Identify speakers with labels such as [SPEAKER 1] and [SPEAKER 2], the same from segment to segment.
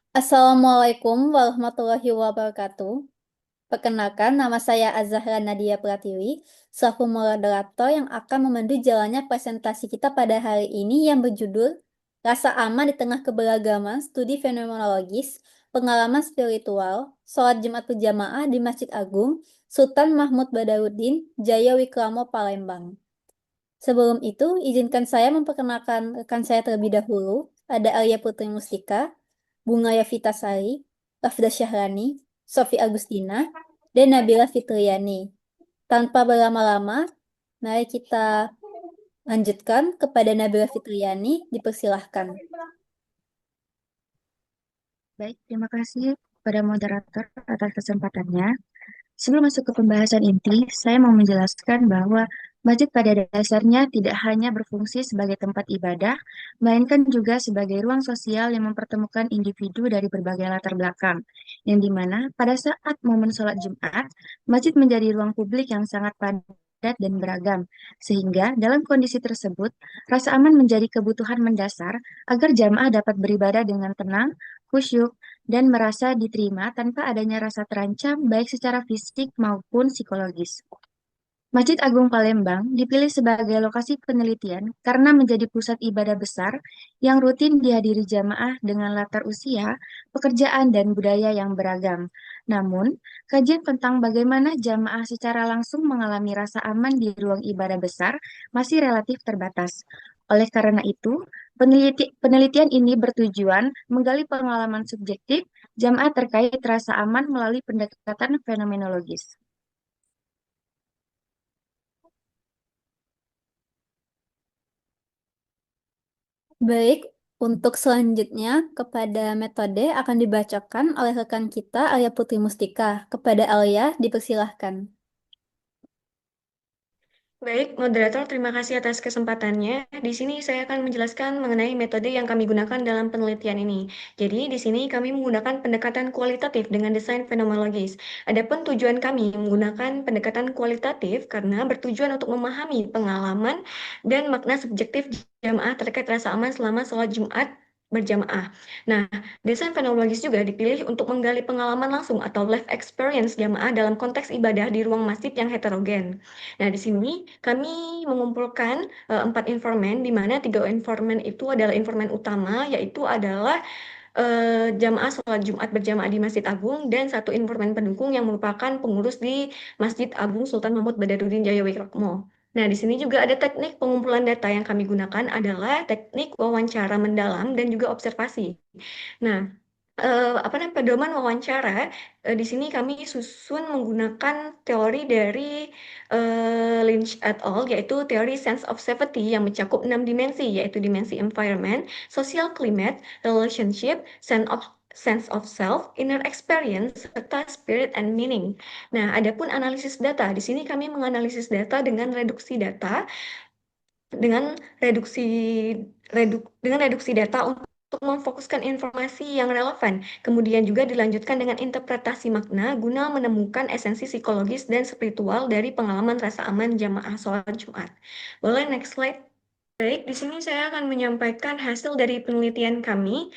[SPEAKER 1] Assalamualaikum warahmatullahi wabarakatuh. Perkenalkan, nama saya Azahra Nadia Pratiwi, selaku moderator yang akan memandu jalannya presentasi kita pada hari ini yang berjudul Rasa Aman di Tengah Keberagaman Studi Fenomenologis, Pengalaman Spiritual, Sholat Jumat Berjamaah di Masjid Agung, Sultan Mahmud Badarudin, Jaya Wikramo, Palembang. Sebelum itu, izinkan saya memperkenalkan rekan saya terlebih dahulu. Ada Arya Putri Mustika, Bunga Yafitasari, Rafda Syahrani, Sofi Agustina, dan Nabila Fitriani. Tanpa berlama-lama, mari kita lanjutkan kepada Nabila Fitriani, dipersilahkan.
[SPEAKER 2] Baik, terima kasih kepada moderator atas kesempatannya. Sebelum masuk ke pembahasan inti, saya mau menjelaskan bahwa masjid pada dasarnya tidak hanya berfungsi sebagai tempat ibadah, melainkan juga sebagai ruang sosial yang mempertemukan individu dari berbagai latar belakang, yang dimana pada saat momen sholat Jumat, masjid menjadi ruang publik yang sangat padat dan beragam, sehingga dalam kondisi tersebut, rasa aman menjadi kebutuhan mendasar agar jamaah dapat beribadah dengan tenang, khusyuk, dan merasa diterima tanpa adanya rasa terancam baik secara fisik maupun psikologis. Masjid Agung Palembang dipilih sebagai lokasi penelitian karena menjadi pusat ibadah besar yang rutin dihadiri jamaah dengan latar usia, pekerjaan, dan budaya yang beragam. Namun, kajian tentang bagaimana jamaah secara langsung mengalami rasa aman di ruang ibadah besar masih relatif terbatas. Oleh karena itu, penelitian ini bertujuan menggali pengalaman subjektif jamaah terkait rasa aman melalui pendekatan fenomenologis.
[SPEAKER 1] Baik, untuk selanjutnya kepada metode akan dibacakan oleh rekan kita Arya Putri Mustika. Kepada Alia, dipersilahkan.
[SPEAKER 3] Baik, moderator, terima kasih atas kesempatannya. Di sini saya akan menjelaskan mengenai metode yang kami gunakan dalam penelitian ini. Jadi, di sini kami menggunakan pendekatan kualitatif dengan desain fenomenologis. Adapun tujuan kami menggunakan pendekatan kualitatif karena bertujuan untuk memahami pengalaman dan makna subjektif jamaah terkait rasa aman selama sholat Jumat berjamaah. Nah, desain fenomenologis juga dipilih untuk menggali pengalaman langsung atau life experience jamaah dalam konteks ibadah di ruang masjid yang heterogen. Nah, di sini kami mengumpulkan 4 informan, di mana 3 informan itu adalah informan utama, yaitu adalah jamaah sholat Jumat berjamaah di Masjid Agung, dan 1 informan pendukung yang merupakan pengurus di Masjid Agung Sultan Mahmud Badarudin Jaya Wikromo. Nah, di sini juga ada teknik pengumpulan data yang kami gunakan adalah teknik wawancara mendalam dan juga observasi. Nah, apa namanya pedoman wawancara di sini kami susun menggunakan teori dari Lynch et al, yaitu teori sense of safety yang mencakup 6 dimensi, yaitu dimensi environment, social climate, relationship, sense of self, inner experience, serta spirit and meaning. Nah, adapun analisis data, di sini kami menganalisis data dengan reduksi data dengan reduksi dengan reduksi data untuk memfokuskan informasi yang relevan. Kemudian juga dilanjutkan dengan interpretasi makna guna menemukan esensi psikologis dan spiritual dari pengalaman rasa aman jamaah sholat Jumat. Boleh next slide? Baik, di sini saya akan menyampaikan hasil dari penelitian kami.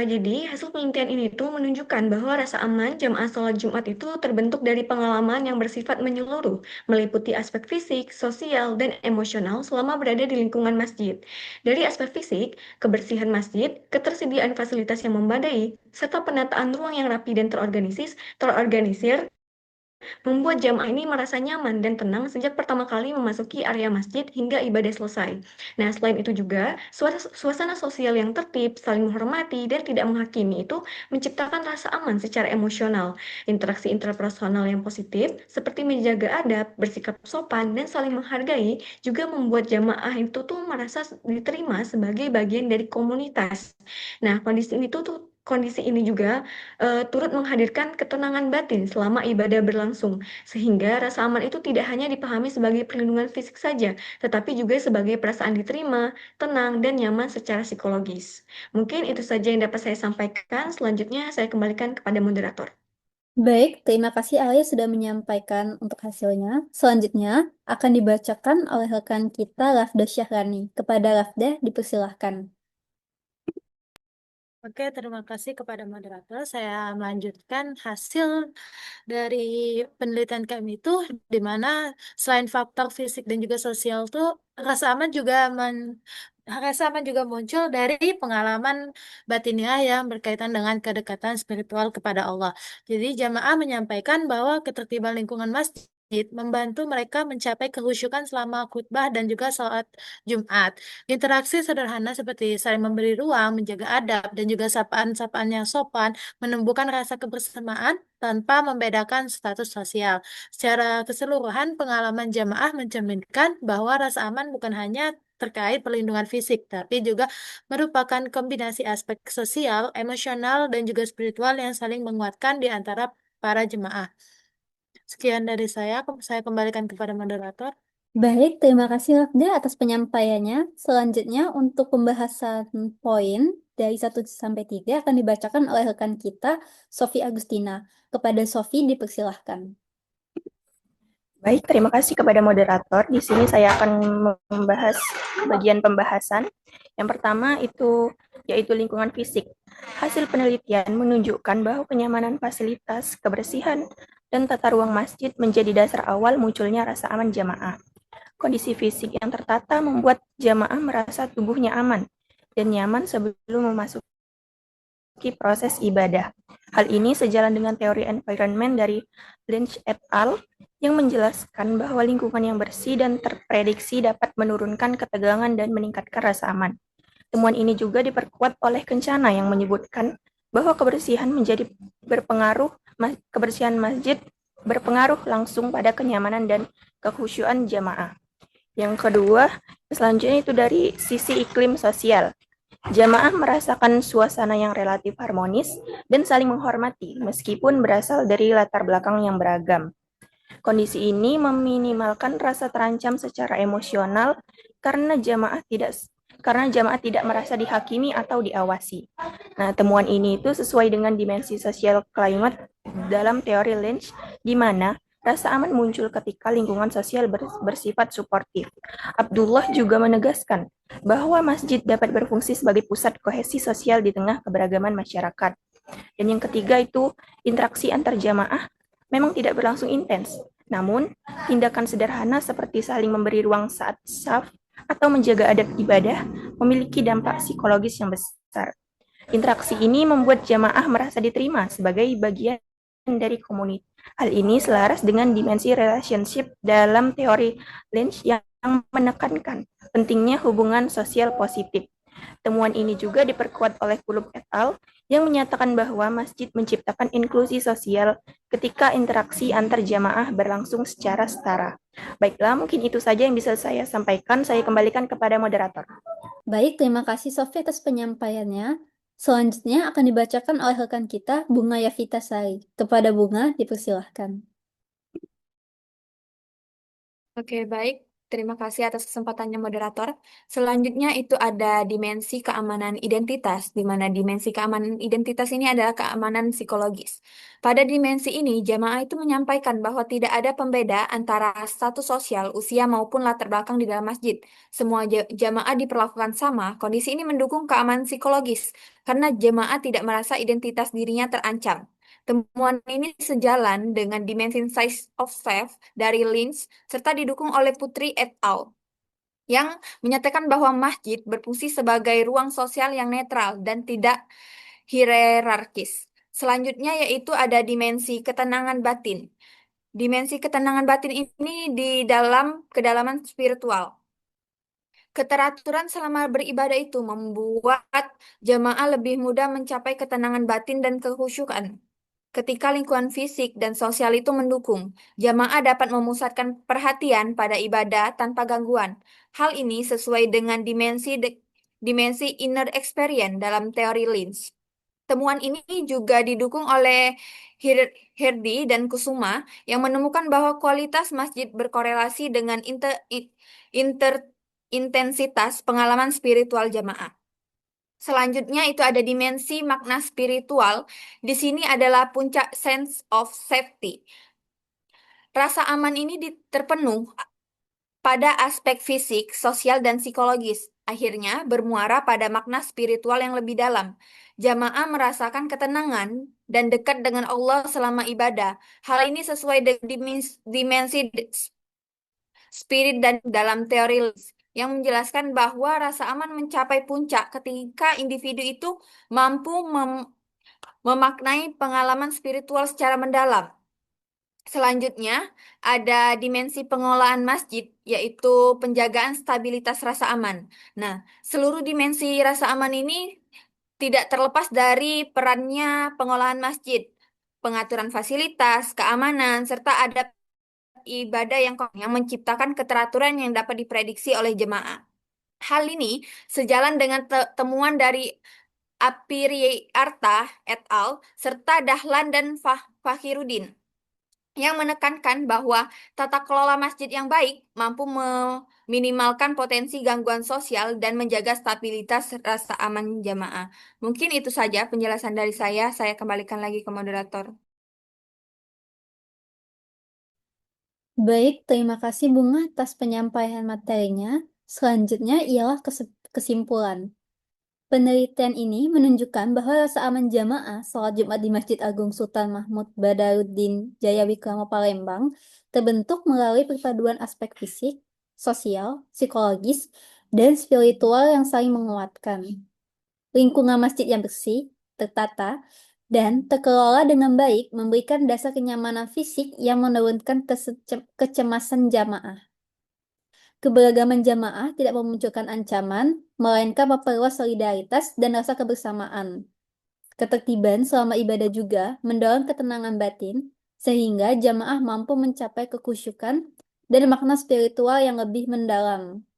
[SPEAKER 3] Jadi, hasil penelitian ini tuh menunjukkan bahwa rasa aman jamaah sholat Jumat itu terbentuk dari pengalaman yang bersifat menyeluruh, meliputi aspek fisik, sosial, dan emosional selama berada di lingkungan masjid. Dari aspek fisik, kebersihan masjid, ketersediaan fasilitas yang memadai, serta penataan ruang yang rapi dan terorganisir, membuat jamaah ini merasa nyaman dan tenang sejak pertama kali memasuki area masjid hingga ibadah selesai. Nah, selain itu juga, suasana sosial yang tertib, saling menghormati, dan tidak menghakimi itu menciptakan rasa aman secara emosional. Interaksi interpersonal yang positif, seperti menjaga adab, bersikap sopan, dan saling menghargai, juga membuat jamaah itu tuh merasa diterima sebagai bagian dari komunitas. Nah, kondisi ini juga turut menghadirkan ketenangan batin selama ibadah berlangsung, sehingga rasa aman itu tidak hanya dipahami sebagai perlindungan fisik saja, tetapi juga sebagai perasaan diterima, tenang, dan nyaman secara psikologis. Mungkin itu saja yang dapat saya sampaikan. Selanjutnya, saya kembalikan kepada moderator.
[SPEAKER 1] Baik, terima kasih Alia sudah menyampaikan untuk hasilnya. Selanjutnya akan dibacakan oleh rekan kita Rafda Syahrani. Kepada Rafda, dipersilahkan.
[SPEAKER 4] Oke, terima kasih kepada moderator. Saya melanjutkan hasil dari penelitian kami itu, di mana selain faktor fisik dan juga sosial tuh, rasa aman juga rasa aman juga muncul dari pengalaman batiniah yang berkaitan dengan kedekatan spiritual kepada Allah. Jadi jamaah menyampaikan bahwa ketertiban lingkungan masjid membantu mereka mencapai kehusyukan selama khutbah dan juga salat Jumat. Interaksi sederhana seperti saling memberi ruang, menjaga adab, dan juga sapaan-sapaan yang sopan menumbuhkan rasa kebersamaan tanpa membedakan status sosial. Secara keseluruhan, pengalaman jamaah mencerminkan bahwa rasa aman bukan hanya terkait perlindungan fisik, tapi juga merupakan kombinasi aspek sosial, emosional, dan juga spiritual yang saling menguatkan di antara para jemaah. Sekian dari saya kembalikan kepada moderator.
[SPEAKER 1] Baik, terima kasih Rafda atas penyampaiannya. Selanjutnya untuk pembahasan poin dari 1 sampai 3 akan dibacakan oleh rekan kita, Sofi Agustina. Kepada Sofi dipersilahkan.
[SPEAKER 5] Baik, terima kasih kepada moderator. Di sini saya akan membahas bagian pembahasan. Yang pertama yaitu lingkungan fisik. Hasil penelitian menunjukkan bahwa kenyamanan fasilitas, kebersihan, dan tata ruang masjid menjadi dasar awal munculnya rasa aman jamaah. Kondisi fisik yang tertata membuat jamaah merasa tubuhnya aman dan nyaman sebelum memasuki proses ibadah. Hal ini sejalan dengan teori environment dari Lynch et al. Yang menjelaskan bahwa lingkungan yang bersih dan terprediksi dapat menurunkan ketegangan dan meningkatkan rasa aman. Temuan ini juga diperkuat oleh Kencana yang menyebutkan bahwa kebersihan masjid berpengaruh langsung pada kenyamanan dan kekhusyuan jamaah. Yang kedua, selanjutnya itu dari sisi iklim sosial. Jamaah merasakan suasana yang relatif harmonis dan saling menghormati meskipun berasal dari latar belakang yang beragam. Kondisi ini meminimalkan rasa terancam secara emosional karena jamaah tidak merasa dihakimi atau diawasi. Nah, temuan ini itu sesuai dengan dimensi sosial climate dalam teori Lynch, di mana rasa aman muncul ketika lingkungan sosial bersifat suportif. Abdullah juga menegaskan bahwa masjid dapat berfungsi sebagai pusat kohesi sosial di tengah keberagaman masyarakat. Dan yang ketiga itu interaksi antar jamaah memang tidak berlangsung intens. Namun, tindakan sederhana seperti saling memberi ruang saat saf atau menjaga adab ibadah memiliki dampak psikologis yang besar. Interaksi ini membuat jamaah merasa diterima sebagai bagian dari komunitas. Hal ini selaras dengan dimensi relationship dalam teori Lynch yang menekankan pentingnya hubungan sosial positif. Temuan ini juga diperkuat oleh Kulub et al. Yang menyatakan bahwa masjid menciptakan inklusi sosial ketika interaksi antar jamaah berlangsung secara setara. Baiklah, mungkin itu saja yang bisa saya sampaikan. Saya kembalikan kepada moderator.
[SPEAKER 1] Baik, terima kasih Sofi atas penyampaiannya. Selanjutnya akan dibacakan oleh rekan kita, Bunga Yavita Sari. Kepada Bunga dipersilahkan.
[SPEAKER 3] Oke, baik. Terima kasih atas kesempatannya moderator. Selanjutnya itu ada dimensi keamanan identitas, di mana dimensi keamanan identitas ini adalah keamanan psikologis. Pada dimensi ini, jamaah itu menyampaikan bahwa tidak ada pembeda antara status sosial, usia maupun latar belakang di dalam masjid. Semua jamaah diperlakukan sama. Kondisi ini mendukung keamanan psikologis, karena jamaah tidak merasa identitas dirinya terancam. Temuan ini sejalan dengan dimensi size of self dari Lynch serta didukung oleh Putri et al. Yang menyatakan bahwa masjid berfungsi sebagai ruang sosial yang netral dan tidak hierarkis. Selanjutnya yaitu ada dimensi ketenangan batin. Dimensi ketenangan batin ini di dalam kedalaman spiritual. Keteraturan selama beribadah itu membuat jamaah lebih mudah mencapai ketenangan batin dan kekhusyukan. Ketika lingkungan fisik dan sosial itu mendukung, jamaah dapat memusatkan perhatian pada ibadah tanpa gangguan. Hal ini sesuai dengan dimensi inner experience dalam teori Lynch. Temuan ini juga didukung oleh Herdi dan Kusuma yang menemukan bahwa kualitas masjid berkorelasi dengan intensitas pengalaman spiritual jamaah. Selanjutnya itu ada dimensi makna spiritual. Di sini adalah puncak sense of safety. Rasa aman ini terpenuh pada aspek fisik, sosial, dan psikologis.
[SPEAKER 6] akhirnya bermuara pada makna spiritual yang lebih dalam. Jamaah merasakan ketenangan dan dekat dengan Allah selama ibadah. Hal ini sesuai dengan dimensi spirit dan dalam teori yang menjelaskan bahwa rasa aman mencapai puncak ketika individu itu mampu memaknai pengalaman spiritual secara mendalam. Selanjutnya, ada dimensi pengelolaan masjid, yaitu penjagaan stabilitas rasa aman. Nah, seluruh dimensi rasa aman ini tidak terlepas dari perannya pengolahan masjid, pengaturan fasilitas, keamanan, serta adab ibadah yang menciptakan keteraturan yang dapat diprediksi oleh jemaah. Hal ini sejalan dengan temuan dari Apiriarta et al. Serta Dahlan dan Fakhiruddin yang menekankan bahwa tata kelola masjid yang baik mampu meminimalkan potensi gangguan sosial dan menjaga stabilitas rasa aman jamaah. Mungkin itu saja penjelasan dari saya. Saya kembalikan lagi ke moderator.
[SPEAKER 1] Baik, terima kasih Bunga atas penyampaian materinya. Selanjutnya ialah kesimpulan. Penelitian ini menunjukkan bahwa rasa aman jamaah sholat Jumat di Masjid Agung Sultan Mahmud Badaruddin Jayawikrama Palembang terbentuk melalui perpaduan aspek fisik, sosial, psikologis, dan spiritual yang saling menguatkan. Lingkungan masjid yang bersih, tertata, dan terkelola dengan baik memberikan dasar kenyamanan fisik yang menurunkan kecemasan jamaah. Keberagaman jamaah tidak memunculkan ancaman, melainkan memperluas solidaritas dan rasa kebersamaan. Ketertiban selama ibadah juga mendorong ketenangan batin, sehingga jamaah mampu mencapai kekhusyukan dan makna spiritual yang lebih mendalam.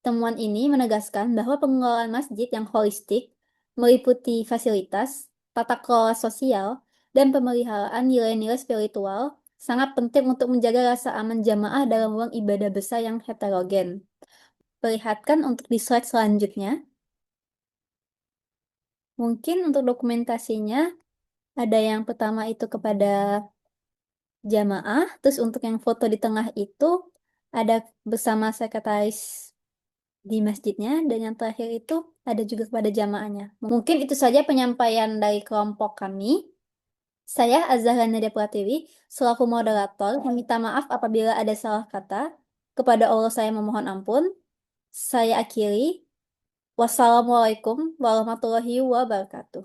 [SPEAKER 1] Temuan ini menegaskan bahwa pengelolaan masjid yang holistik meliputi fasilitas, tata kelola sosial, dan pemeliharaan nilai-nilai spiritual sangat penting untuk menjaga rasa aman jamaah dalam ruang ibadah besar yang heterogen. Perlihatkan untuk di slide selanjutnya. Mungkin untuk dokumentasinya ada yang pertama itu kepada jamaah, terus untuk yang foto di tengah itu ada bersama sekretaris di masjidnya, dan yang terakhir itu ada juga kepada jamaahnya. Mungkin itu saja penyampaian dari kelompok kami. Saya Azahra Nadia Pratiwi, selaku moderator, meminta maaf apabila ada salah kata. Kepada Allah saya memohon ampun. Saya akhiri. Wassalamualaikum warahmatullahi wabarakatuh.